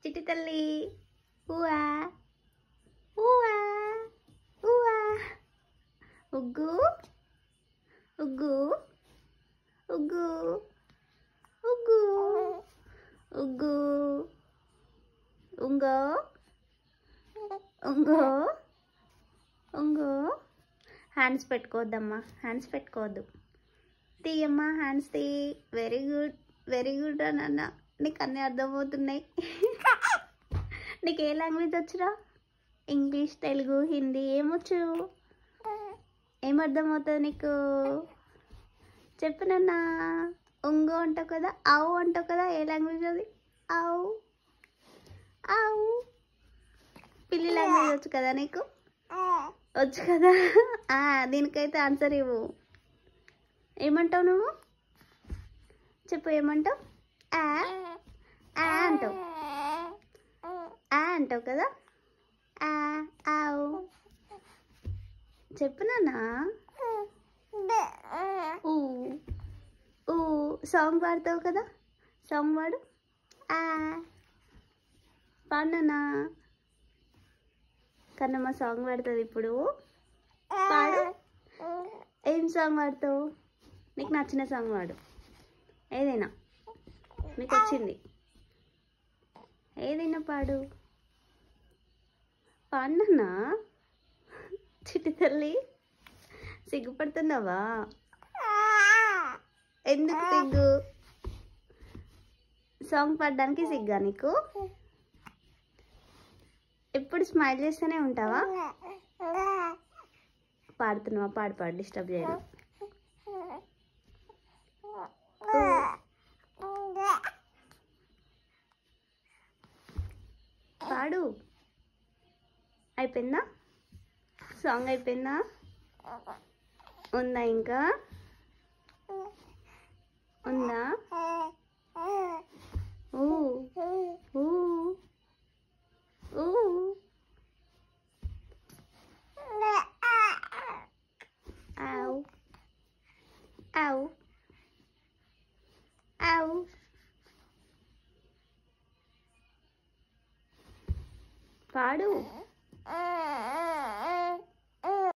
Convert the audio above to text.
చిట్టి తల్లి ఊవా ఊవా ఊవా ఉగ్గు ఉగ్గు ఉగ్గు ఉగ్గు ఉగ్గు ఉంగో ఉంగో ఉంగో హ్యాండ్స్ పెట్టుకోవద్దమ్మా, హ్యాండ్స్ పెట్టుకోవద్దు. తీయమ్మా హ్యాండ్స్ తీ. వెరీ గుడ్ రా నాన్న, నీకు అన్నీ అర్థమవుతున్నాయి. నీకు ఏ లాంగ్వేజ్ వచ్చురా? ఇంగ్లీష్, తెలుగు, హిందీ ఏమొచ్చు? ఏం అర్థమవుతుంది నీకు? చెప్పు నాన్న. ఉంగో అంటావు కదా, ఆవు అంటావు కదా, ఏ లాంగ్వేజ్ అది? ఆవు ఆవు. పిల్లి లాంగ్వేజ్ వచ్చు కదా నీకు? వచ్చు కదా. దీనికైతే ఆన్సర్ ఇవ్వు. ఏమంటావు నువ్వు? చెప్పు ఏమంటావు? అంటావు. అంటావు కదా. ఆవు. చెప్పు నాన్నా. సాంగ్ పాడతావు కదా, సాంగ్ పాడు. పాడినా కన్నమ్మ సాంగ్ పాడుతుంది ఇప్పుడు. పాడు. ఏం సాంగ్ పాడతావు? నీకు నచ్చిన సాంగ్ పాడు, ఏదైనా నీకు వచ్చింది ఏదైనా పాడు. పాడినా. చిట్టి తల్లి సిగ్గుపడుతున్నావా? ఎందుకు సిగ్గు? సాంగ్ పాడడానికి సిగ్గా నీకు? ఎప్పుడు స్మైల్ చేస్తూనే ఉంటావా? పాడుతున్నావా? పాడు పాడు, డిస్టర్బ్ చేయను. పాడు. అయిపోయిందా? సాంగ్ అయిపోయిందా? ఉందా ఇంకా? ఉందా? ఊ ఊ ఊ. ఆవు ఆవు ఆవు. పాడు.